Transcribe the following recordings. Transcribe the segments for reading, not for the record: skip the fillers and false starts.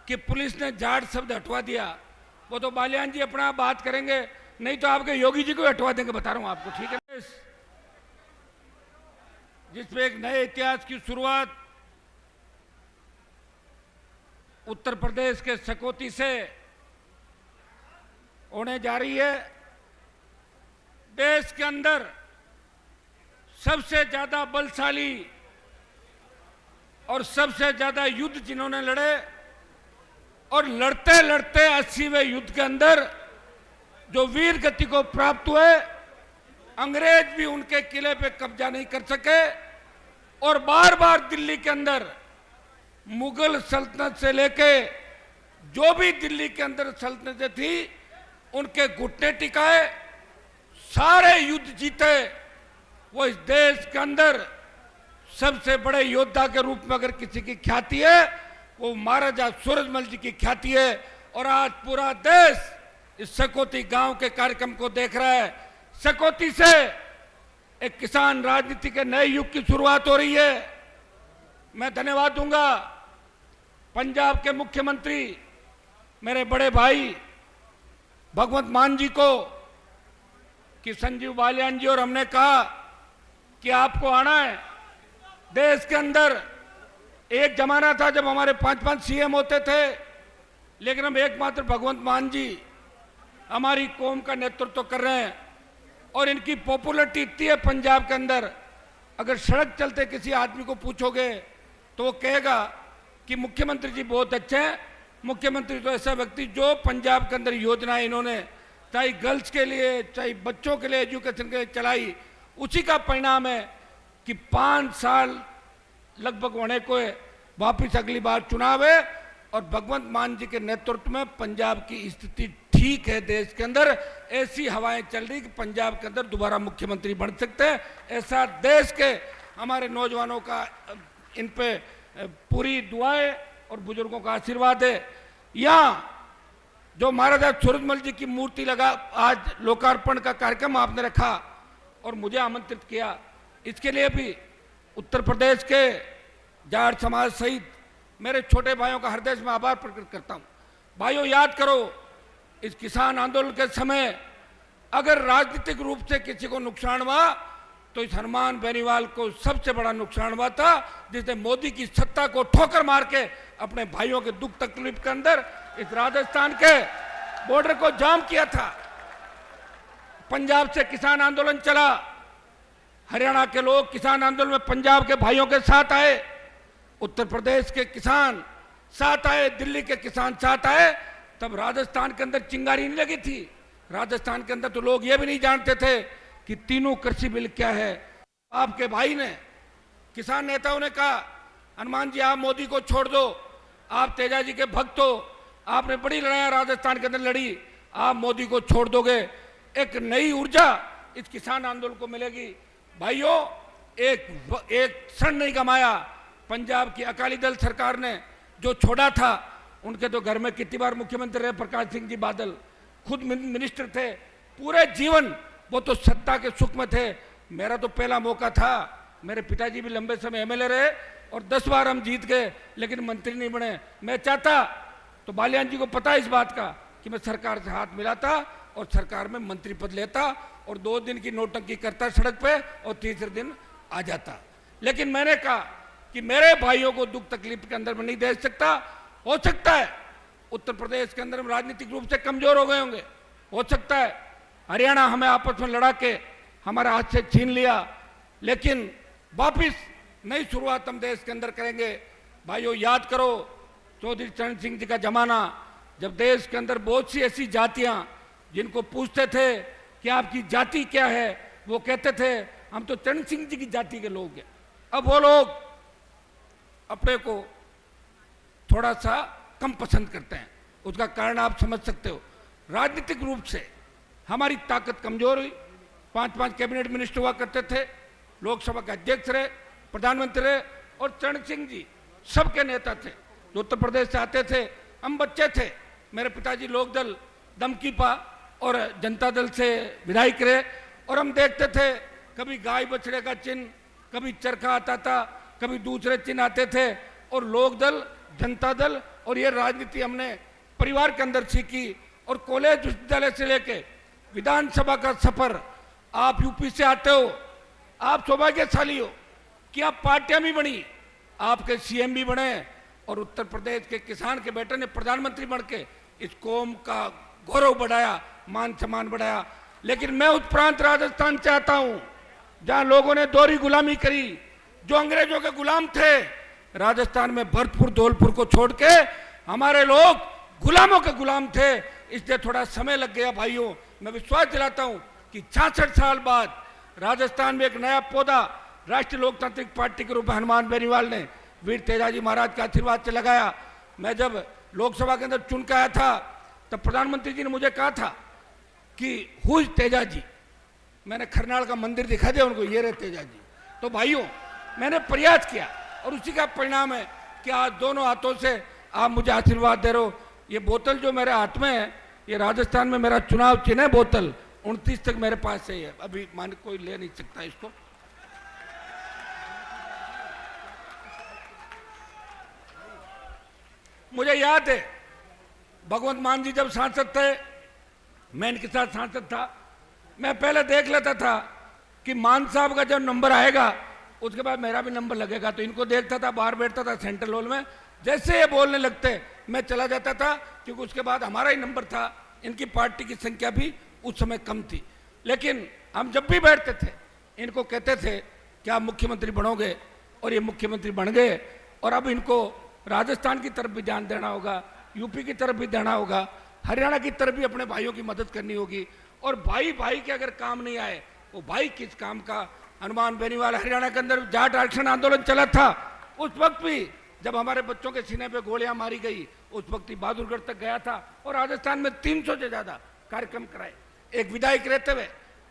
कि पुलिस ने जाट शब्द हटवा दिया, वो तो बालियान जी अपना बात करेंगे, नहीं तो आपके योगी जी को हटवा देंगे, बता रहा हूं आपको, ठीक है। जिसमें एक नए इतिहास की शुरुआत उत्तर प्रदेश के सकौती से होने जा रही है। देश के अंदर सबसे ज्यादा बलशाली और सबसे ज्यादा युद्ध जिन्होंने लड़े और लड़ते लड़ते 80वें युद्ध के अंदर जो वीर गति को प्राप्त हुए, अंग्रेज भी उनके किले पे कब्जा नहीं कर सके और बार बार दिल्ली के अंदर मुगल सल्तनत से लेके जो भी दिल्ली के अंदर सल्तनतें थी उनके घुटने टिकाए, सारे युद्ध जीते। वो इस देश के अंदर सबसे बड़े योद्धा के रूप में अगर किसी की ख्याति है वो महाराजा सूरजमल जी की ख्याति है। और आज पूरा देश इस सकौती गांव के कार्यक्रम को देख रहा है। सकौती से एक किसान राजनीति के नए युग की शुरुआत हो रही है। मैं धन्यवाद दूंगा पंजाब के मुख्यमंत्री मेरे बड़े भाई भगवंत मान जी को कि संजीव बालियान जी और हमने कहा कि आपको आना है। देश के अंदर एक जमाना था जब हमारे 5-5 सीएम होते थे, लेकिन हम एकमात्र भगवंत मान जी हमारी कौम का नेतृत्व कर रहे हैं और इनकी पॉपुलरिटी इतनी है पंजाब के अंदर, अगर सड़क चलते किसी आदमी को पूछोगे तो वो कहेगा कि मुख्यमंत्री जी बहुत अच्छे हैं। मुख्यमंत्री तो ऐसा व्यक्ति जो पंजाब के अंदर योजनाएं इन्होंने चाहे गर्ल्स के लिए चाहे बच्चों के लिए एजुकेशन के लिए चलाई, उसी का परिणाम है कि 5 साल लगभग होने को है, वापिस अगली बार चुनाव है और भगवंत मान जी के नेतृत्व में पंजाब की स्थिति ठीक है। देश के अंदर ऐसी हवाएं चल रही कि पंजाब के अंदर दोबारा मुख्यमंत्री बन सकते हैं। ऐसा देश के हमारे नौजवानों का इन पे पूरी दुआएं और बुजुर्गों का आशीर्वाद है। यहाँ जो महाराजा सूरजमल जी की मूर्ति लगा, आज लोकार्पण का कार्यक्रम आपने रखा और मुझे आमंत्रित किया, इसके लिए भी उत्तर प्रदेश के जाट समाज सहित मेरे छोटे भाइयों का हृदय से आभार प्रकट करता हूं। भाइयों, याद करो इस किसान आंदोलन के समय अगर राजनीतिक रूप से किसी को नुकसान हुआ तो इस हनुमान बेनीवाल को सबसे बड़ा नुकसान हुआ था, जिसने मोदी की सत्ता को ठोकर मार के अपने भाइयों के दुख तकलीफ के अंदर इस राजस्थान के बॉर्डर को जाम किया था। पंजाब से किसान आंदोलन चला, हरियाणा के लोग किसान आंदोलन में पंजाब के भाइयों के साथ आए, उत्तर प्रदेश के किसान साथ आए, दिल्ली के किसान साथ आए। तब राजस्थान के अंदर चिंगारी नहीं लगी थी। राजस्थान के अंदर तो लोग ये भी नहीं जानते थे कि तीनों कृषि बिल क्या है। आपके भाई ने, किसान नेताओं ने कहा हनुमान जी आप मोदी को छोड़ दो, आप तेजा जी के भक्त हो, आपने बड़ी लड़ाई राजस्थान के अंदर लड़ी, आप मोदी को छोड़ दोगे, एक नई ऊर्जा इस किसान आंदोलन को मिलेगी। भाइयों, एक क्षण नहीं गमाया। पंजाब की अकाली दल सरकार ने जो छोड़ा था, उनके तो घर में कितनी बार मुख्यमंत्री रहे प्रकाश सिंह जी बादल, खुद मिनिस्टर थे, पूरे जीवन वो तो सत्ता के सुख में थे। मेरा तो पहला मौका था, मेरे पिताजी भी लंबे समय एमएलए रहे और 10 बार हम जीत गए, लेकिन मंत्री नहीं बने। मैं चाहता तो बालियान जी को पता है इस बात का कि मैं सरकार से हाथ मिलाता और सरकार में मंत्री पद लेता और 2 दिन की नोटंकी करता सड़क पे और तीसरे दिन आ जाता। लेकिन मैंने कहा कि मेरे भाइयों को दुख तकलीफ के अंदर में नहीं दे सकता। हो सकता है उत्तर प्रदेश के अंदर हम राजनीतिक रूप से कमजोर हो गए होंगे, हो सकता है हरियाणा हमें आपस में लड़ा के हमारा हाथ से छीन लिया, लेकिन वापिस नई शुरुआत हम देश के अंदर करेंगे। भाइयों, याद करो चौधरी चरण सिंह जी का जमाना, जब देश के अंदर बहुत सी ऐसी जातियां जिनको पूछते थे कि आपकी जाति क्या है, वो कहते थे हम तो चरण सिंह जी की जाति के लोग हैं। अब वो लोग अपने को थोड़ा सा कम पसंद करते हैं। उसका कारण आप समझ सकते हो। राजनीतिक रूप से हमारी ताकत कमजोर हुई। 5-5 कैबिनेट मिनिस्टर हुआ करते थे, लोकसभा के अध्यक्ष रहे, प्रधानमंत्री रहे और चरण सिंह जी सबके नेता थे जो उत्तर प्रदेश से आते थे। हम बच्चे थे, मेरे पिताजी लोकदल, दमकीपा और जनता दल से विधायक रहे और हम देखते थे कभी गाय बछड़े का चिन्ह, कभी चरखा आता था, कभी दूसरे चिन्ह आते थे और लोकदल, जनता दल और ये राजनीति हमने परिवार के अंदर सीखी। और कॉलेज विश्वविद्यालय से लेके विधानसभा का सफर, आप यूपी से आते हो, आप सौभाग्यशाली हो कि आप पार्टियां भी बनी, आपके सीएम भी बने और उत्तर प्रदेश के किसान के बेटे ने प्रधानमंत्री बन के इस कौम का गौरव बढ़ाया, मान सम्मान बढ़ाया। लेकिन मैं उस प्रांत राजस्थान से आता हूं जहां लोगों ने दोहरी गुलामी करी, जो अंग्रेजों के गुलाम थे। राजस्थान में भरतपुर धौलपुर को छोड़ के हमारे लोग गुलामों के गुलाम थे, इसलिए थोड़ा समय लग गया। भाइयों, मैं विश्वास दिलाता हूं कि 66 साल बाद राजस्थान में एक नया पौधा राष्ट्रीय लोकतांत्रिक पार्टी के रूप में हनुमान बेनीवाल ने वीर तेजाजी महाराज के आशीर्वाद से लगाया। मैं जब लोकसभा के अंदर चुन के आया था तब प्रधानमंत्री जी ने मुझे कहा था कि हु इज तेजाजी, मैंने खरनाल का मंदिर दिखा दिया उनको, ये रहे तेजाजी। तो भाइयों, मैंने प्रयास किया और उसी का परिणाम है कि आज दोनों हाथों से आप मुझे आशीर्वाद दे रहे हो। ये बोतल जो मेरे हाथ में है, ये राजस्थान में मेरा चुनाव चिन्ह है बोतल, 29 तक मेरे पास से है, अभी मान कोई ले नहीं सकता इसको। मुझे याद है भगवंत मान जी जब सांसद थे, मैं इनके साथ सांसद था, मैं पहले देख लेता था कि मान साहब का जब नंबर आएगा उसके बाद मेरा भी नंबर लगेगा, तो इनको देखता था, बाहर बैठता था सेंट्रल हॉल में, जैसे ये बोलने लगते मैं चला जाता था, क्योंकि उसके बाद हमारा ही नंबर था। इनकी पार्टी की संख्या भी उस समय कम थी, लेकिन हम जब भी बैठते थे इनको कहते थे कि आप मुख्यमंत्री बनोगे, और ये मुख्यमंत्री बन गए। और अब इनको राजस्थान की तरफ भी ध्यान देना होगा, यूपी की तरफ भी देना होगा, हरियाणा की तरफ भी अपने भाइयों की मदद करनी होगी। और भाई भाई के अगर काम नहीं आए, वो भाई किस काम का। हनुमान बेनीवाल, हरियाणा के अंदर जाट आरक्षण आंदोलन चला था, उस वक्त भी जब हमारे बच्चों के सीने पे गोलियां मारी गई, उस वक्त ही बहादुरगढ़ तक गया था और राजस्थान में 300 से ज्यादा कार्यक्रम कराए। एक विधायक रहते हुए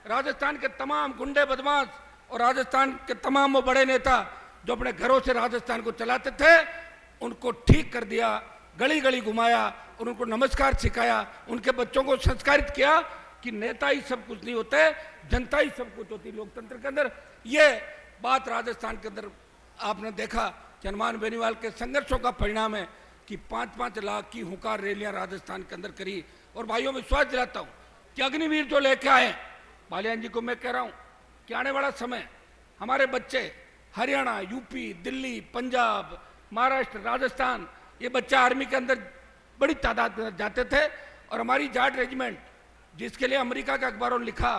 राजस्थान के तमाम गुंडे बदमाश और राजस्थान के तमाम वो बड़े नेता जो अपने घरों से राजस्थान को चलाते थे, उनको ठीक कर दिया, गली गली घुमाया और उनको नमस्कार सिखाया, उनके बच्चों को संस्कारित किया कि नेता ही सब कुछ नहीं होते, जनता ही सब कुछ होती लोकतंत्र के अंदर। ये बात राजस्थान के अंदर आपने देखा कि हनुमान बेनीवाल के संघर्षों का परिणाम है कि 5-5 लाख की हुंकार रैलियां राजस्थान के अंदर करी। और भाइयों, विश्वास दिलाता हूं कि अग्निवीर जो लेके आए बालियान जी को, मैं कह रहा हूं कि आने वाला समय हमारे बच्चे हरियाणा, यूपी, दिल्ली, पंजाब, महाराष्ट्र, राजस्थान, ये बच्चे आर्मी के अंदर बड़ी तादाद में जाते थे। और हमारी जाट रेजिमेंट, जिसके लिए अमेरिका के अखबारों ने लिखा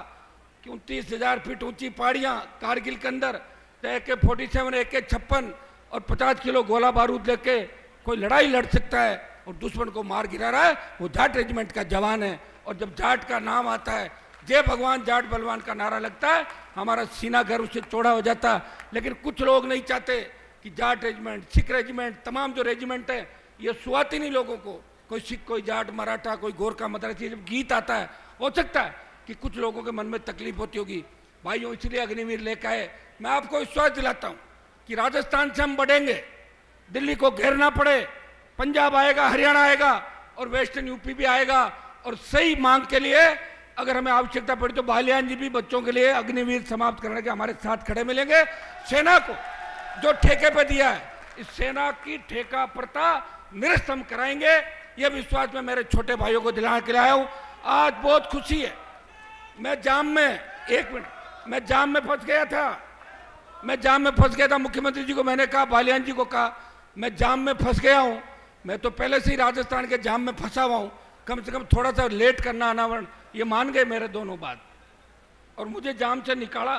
कि 29,000 फीट ऊंची पहाड़ियां कारगिल के अंदर, AK-47, AK-56 और 50 किलो गोला बारूद लेके कोई लड़ाई लड़ सकता है और दुश्मन को मार गिरा रहा है, वो जाट रेजिमेंट का जवान है। और जब जाट का नाम आता है, जय भगवान जाट बलवान का नारा लगता है, हमारा सीना घर उससे चौड़ा हो जाता है। लेकिन कुछ लोग नहीं चाहते कि जाट रेजिमेंट, सिख रेजिमेंट, तमाम जो रेजिमेंट है ये सुहाती नहीं लोगों को, कोई सिख, कोई जाट, मराठा, कोई गोरखा, मद्रासी, जब गीत आता है हो सकता है कि कुछ लोगों के मन में तकलीफ होती होगी। भाइयों, इसलिए अग्निवीर लेकर आए। मैं आपको विश्वास दिलाता हूं कि राजस्थान से हम बढ़ेंगे, दिल्ली को घेरना पड़े, पंजाब आएगा, हरियाणा आएगा और वेस्टर्न यूपी भी आएगा। और सही मांग के लिए अगर हमें आवश्यकता पड़ी तो बालियान जी भी बच्चों के लिए अग्निवीर समाप्त करने के हमारे साथ खड़े मिलेंगे। सेना को जो ठेके पे दिया है, इस सेना की ठेका प्रथा निरस्त हम कराएंगे, यह विश्वास मैं मेरे छोटे भाइयों को दिलाने के लिए आया हूं। आज बहुत खुशी है, मैं जाम में, एक मिनट, मैं जाम में फंस गया था, मुख्यमंत्री जी को मैंने कहा, बालियान जी को कहा, मैं जाम में फंस गया हूं। मैं तो पहले से ही राजस्थान के जाम में फंसा हुआ हूं, कम से कम थोड़ा सा लेट करना अनावरण, ये मान गए मेरे दोनों बात और मुझे जाम से निकाला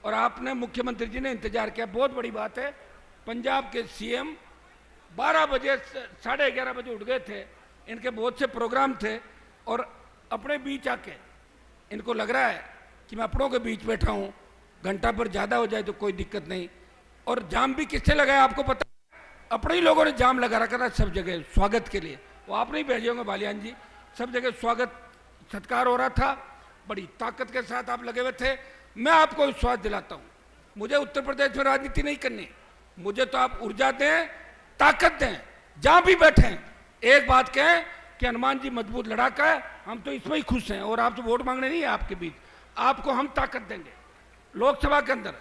और आपने, मुख्यमंत्री जी ने इंतजार किया। बहुत बड़ी बात है। पंजाब के सीएम 12 बजे, 11:30 बजे उठ गए थे, इनके बहुत से प्रोग्राम थे और अपने बीच आके इनको लग रहा है कि मैं अपनों के बीच बैठा हूं, घंटा पर ज्यादा हो जाए तो कोई दिक्कत नहीं। और जाम भी किससे लगाया आपको पता? अपने ही लोगों ने जाम लगा रखा था सब जगह स्वागत के लिए, वो आप नहीं भेजे होंगे बालियान जी, सब जगह स्वागत सत्कार हो रहा था, बड़ी ताकत के साथ आप लगे हुए थे। मैं आपको विश्वास दिलाता हूं, मुझे उत्तर प्रदेश में राजनीति नहीं करनी, मुझे तो आप ऊर्जा दें, ताकत दें, जहां भी बैठे। एक बात कहें कि हनुमान जी मजबूत लड़ाका है, हम तो इसमें ही खुश हैं और आप तो वोट मांगने नहीं है आपके बीच, आपको हम ताकत देंगे। लोकसभा के अंदर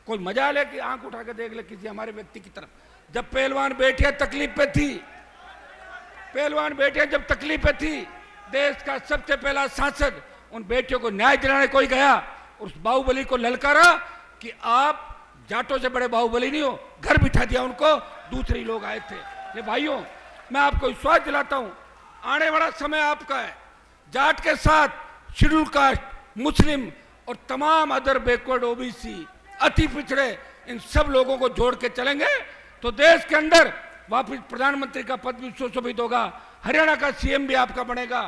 कोई मजा ले कि आंख उठा के देख ले किसी हमारे व्यक्ति की तरफ। जब पहलवान बैठिया तकलीफ पे थी, पहलवान बेटियां जब तकलीफ में थी, देश का सबसे पहला सांसद उन बेटियों को न्याय दिलाने कोई गया, उस बाहुबली को ललकारा कि आप जाटों से बड़े बाहुबली नहीं हो, घर बिठा दिया उनको, दूसरे लोग आए थे। ये भाइयों, मैं आपको विश्वास दिलाता हूं, आने वाला समय आपका है। जाट के साथ शेड्यूल कास्ट, मुस्लिम और तमाम अदर बैकवर्ड ओबीसी, अति पिछड़े, इन सब लोगों को जोड़ के चलेंगे तो देश के अंदर वापिस प्रधानमंत्री का पद भी सुशोभित होगा, हरियाणा का सीएम भी आपका बनेगा,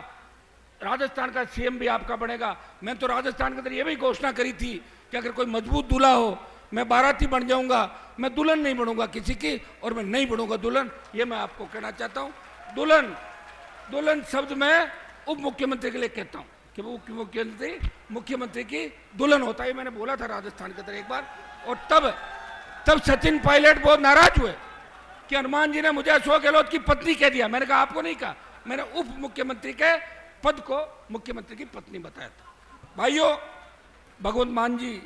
राजस्थान का सीएम भी आपका बनेगा। मैं तो राजस्थान के अंदर ये भी घोषणा करी थी कि अगर कोई मजबूत दूल्हा हो, मैं बाराती बन जाऊंगा, मैं दुल्हन नहीं बनूंगा किसी की, और मैं नहीं बनूंगा दुल्हन। ये मैं आपको कहना चाहता हूं। दुल्हन, दुल्हन शब्द मैं उप मुख्यमंत्री के लिए कहता हूं कि वो मुख्यमंत्री की दुल्हन होता है। मैंने बोला था राजस्थान के अंदर एक बार, और तब सचिन पायलट बहुत नाराज हुए कि हनुमान जी ने मुझे अशोक गहलोत की पत्नी कह दिया। मैंने कहा आपको नहीं कहा, मैंने उप मुख्यमंत्री के पद को मुख्यमंत्री की पत्नी बताया था। भाइयों, भगवंत मान जी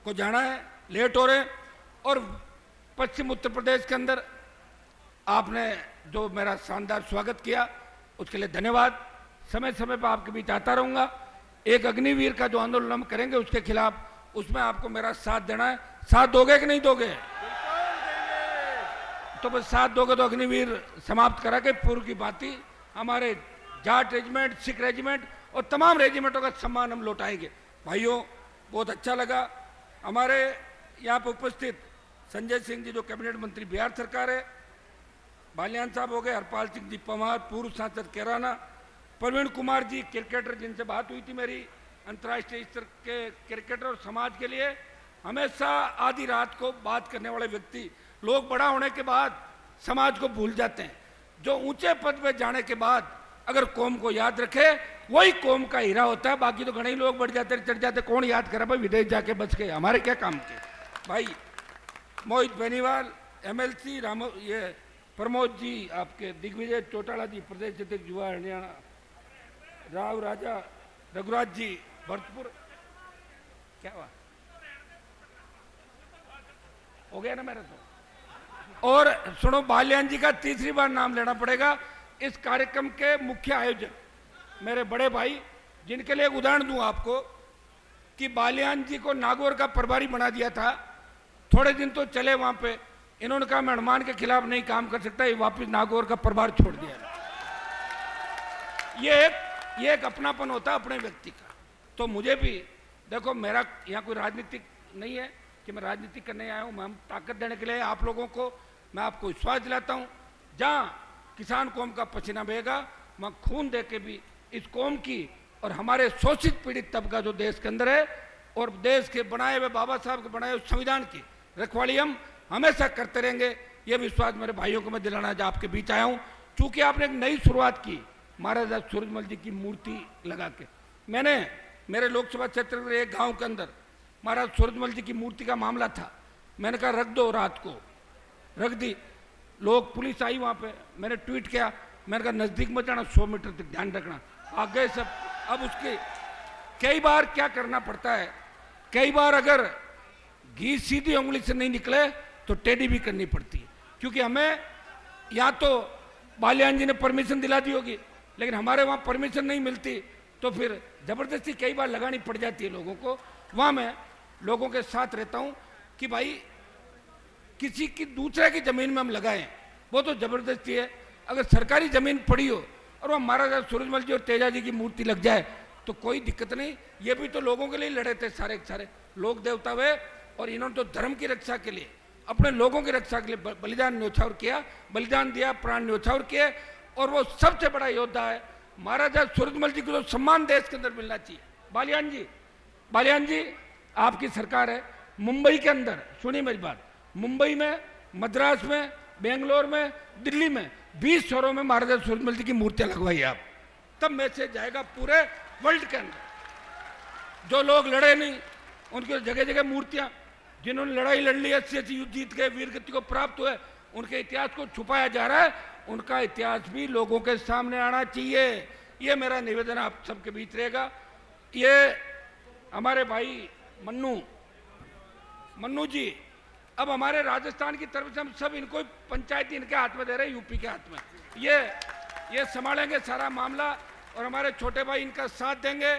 को जाना है, लेट हो रहे हैं, और पश्चिम उत्तर प्रदेश के अंदर आपने जो मेरा शानदार स्वागत किया उसके लिए धन्यवाद। समय समय पर आपके बीच आता रहूंगा। एक अग्निवीर का जो आंदोलन हम करेंगे उसके खिलाफ, उसमें आपको मेरा साथ देना है। साथ दोगे कि नहीं दोगे? तो बस साथ दोगे तो अग्निवीर समाप्त करा के पूर्व की बाती हमारे जाट रेजिमेंट, सिख रेजिमेंट और तमाम रेजिमेंटों का सम्मान हम लौटाएंगे। भाइयों, बहुत अच्छा लगा। हमारे यहाँ पर उपस्थित संजय सिंह जी जो कैबिनेट मंत्री बिहार सरकार है, बालियान साहब हो गए, हरपाल सिंह जी पवार पूर्व सांसद कैराना, प्रवीण कुमार जी क्रिकेटर जिनसे बात हुई थी मेरी, अंतर्राष्ट्रीय स्तर के क्रिकेटर और समाज के लिए हमेशा आधी रात को बात करने वाले व्यक्ति। लोग बड़ा होने के बाद समाज को भूल जाते हैं। जो ऊंचे पद पे जाने के बाद अगर कौम को याद रखे वही कौम का हीरा होता है। बाकी तो घने ही लोग बढ़ जाते, चढ़ जाते, कौन याद करा भाई, विदेश जाके बच गए, हमारे क्या काम के। भाई मोहित बेनीवाल, एमएलसी ये प्रमोद जी, आपके दिग्विजय चौटाला जी प्रदेश अध्यक्ष युवा हरियाणा, राव राजा, रघुराज जी भरतपुर, क्या हुआ, हो गया ना मेरा तो। और सुनो, बालियान जी का तीसरी बार नाम लेना पड़ेगा। इस कार्यक्रम के मुख्य आयोजक मेरे बड़े भाई, जिनके लिए एक उदाहरण दूं आपको कि बालियान जी को नागौर का प्रभारी बना दिया था। थोड़े दिन तो चले वहां पे, इन्होंने कहा मैं हनुमान के खिलाफ नहीं काम कर सकता, ये वापस नागौर का प्रभार छोड़ दिया। ये एक अपनापन होता है अपने व्यक्ति का। तो मुझे भी देखो, मेरा यहाँ कोई राजनीतिक नहीं है कि मैं राजनीति करने आया हूँ, मैं ताकत देने के लिए आप लोगों को मैं आपको विश्वास दिलाता हूँ। जहाँ किसान कौम का पसीना बहेगा, वहाँ खून दे के भी इस कौम की और हमारे शोषित पीड़ित तबका जो देश के अंदर है और देश के बनाए हुए बाबा साहब के बनाए हुए संविधान की रखवाली हम हमेशा करते रहेंगे। ये विश्वास मेरे भाइयों को मैं दिलाना आज आपके बीच आया हूँ। चूंकि आपने एक नई शुरुआत की महाराजा सूरजमल जी की मूर्ति लगा के, मैंने मेरे लोकसभा क्षेत्र के एक गाँव के अंदर महाराज सूरजमल जी की मूर्ति का मामला था। मैंने कहा रख दो, रात को रख दी। लोग, पुलिस आई वहाँ पे, मैंने ट्वीट किया, मैंने कहा नज़दीक मत जाना, 100 मीटर तक ध्यान रखना। आ गए सब। अब उसके कई बार क्या करना पड़ता है, कई बार अगर घी सीधी उंगली से नहीं निकले तो टेढ़ी भी करनी पड़ती है। क्योंकि हमें या तो बालियान जी ने परमिशन दिला दी होगी, लेकिन हमारे वहाँ परमिशन नहीं मिलती, तो फिर ज़बरदस्ती कई बार लगानी पड़ जाती है लोगों को। वहाँ मैं लोगों के साथ रहता हूँ कि भाई किसी की दूसरे की ज़मीन में हम लगाएं, वो तो ज़बरदस्ती है। अगर सरकारी ज़मीन पड़ी हो और वह महाराजा सूरजमल जी और तेजा जी की मूर्ति लग जाए तो कोई दिक्कत नहीं। ये भी तो लोगों के लिए लड़े थे, सारे सारे लोग देवता हुए, और इन्होंने तो धर्म की रक्षा के लिए, अपने लोगों की रक्षा के लिए बलिदान न्योछावर किया, बलिदान दिया, प्राण न्योछावर किए। और वो सबसे बड़ा योद्धा है महाराजा सूरजमल जी को, तो सम्मान देश के अंदर मिलना चाहिए। बालियान जी आपकी सरकार है, मुंबई के अंदर, सुनिए मेरी बात, मुंबई में, मद्रास में, बेंगलोर में, दिल्ली में 20 शहरों में महाराजा सूरजमल जी की मूर्तियां लगवाई आप, तब मैसेज जाएगा पूरे वर्ल्ड के अंदर। जो लोग लड़े नहीं उनके जगह जगह मूर्तियां, जिन्होंने लड़ाई लड़ ली, 80 युद्ध जीत गए, वीर गति को प्राप्त हुए, उनके इतिहास को छुपाया जा रहा है। उनका इतिहास भी लोगों के सामने आना चाहिए। ये मेरा निवेदन आप सबके बीच रहेगा। ये हमारे भाई मन्नू जी, अब हमारे राजस्थान की तरफ से हम सब इनको पंचायती इनके हाथ में दे रहे हैं, यूपी के हाथ में। ये संभालेंगे सारा मामला और हमारे छोटे भाई इनका साथ देंगे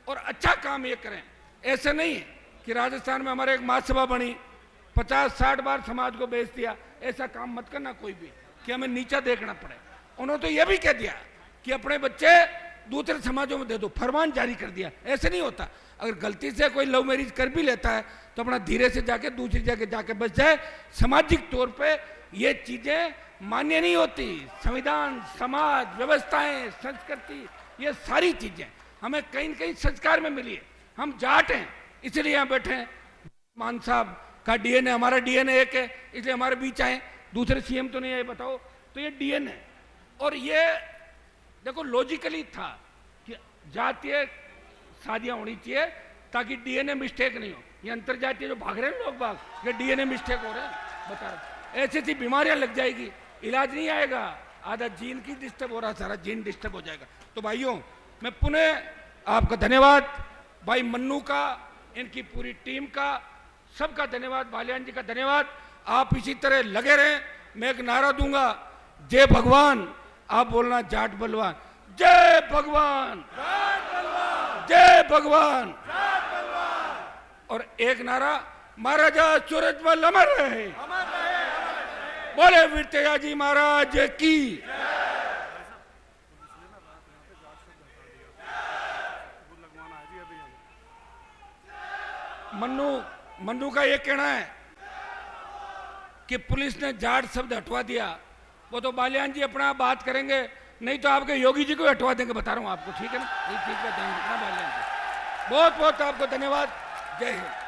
और अच्छा काम ये करें। ऐसे नहीं है कि राजस्थान में हमारे एक महासभा बनी 50-60 बार समाज को बेच दिया। ऐसा काम मत करना कोई भी कि हमें नीचा देखना पड़े। उन्होंने तो ये भी कह दिया कि अपने बच्चे दूसरे समाजों में दे दो, फरमान जारी कर दिया। ऐसे नहीं होता। अगर गलती से कोई लव मैरिज कर भी लेता है तो अपना धीरे से जाके दूसरी जगह जाके बच जाए। सामाजिक तौर पे ये चीजें मान्य नहीं होती। संविधान, समाज, व्यवस्थाएं, संस्कृति, ये सारी चीजें हमें कहीं न कहीं संस्कार में मिली है। हम जाट हैं इसलिए यहाँ बैठे हैं। मान साहब का डीएनए हमारा डीएनए एक है, इसलिए हमारे बीच आए। दूसरे सीएम तो नहीं आए, बताओ। तो ये डीएनए और ये देखो लॉजिकली था कि जातीय शादियां होनी चाहिए ताकि डीएनए मिस्टेक नहीं हो। ये अंतरजातीय जो भाग रहे हैं लोग बाग, ये डीएनए मिस्टेक हो रहे हैं। बता रहे ऐसी ऐसी बीमारियां लग जाएगी, इलाज नहीं आएगा। आधा जीन की डिस्टर्ब हो रहा, सारा जीन डिस्टर्ब हो जाएगा। तो भाइयों मैं पुनः आपका धन्यवाद, भाई मन्नू का, इनकी पूरी टीम का, सबका धन्यवाद, बालियान जी का धन्यवाद। आप इसी तरह लगे रहें। मैं एक नारा दूंगा, जय भगवान। आप बोलना जाट बलवान, जय भगवान, जय भगवान। और एक नारा, महाराजा सूरजमल अमर रहे, बोले वीर तेजाजी महाराज की। मन्नू का ये कहना है कि पुलिस ने जाट शब्द हटवा दिया। वो तो बालियान जी अपना बात करेंगे, नहीं तो आपके योगी जी को हटवा देंगे। बता रहा हूं आपको, ठीक है ना। इस चीज का ध्यान रखना बालियान जी। बहुत बहुत आपको धन्यवाद। जय हिंद।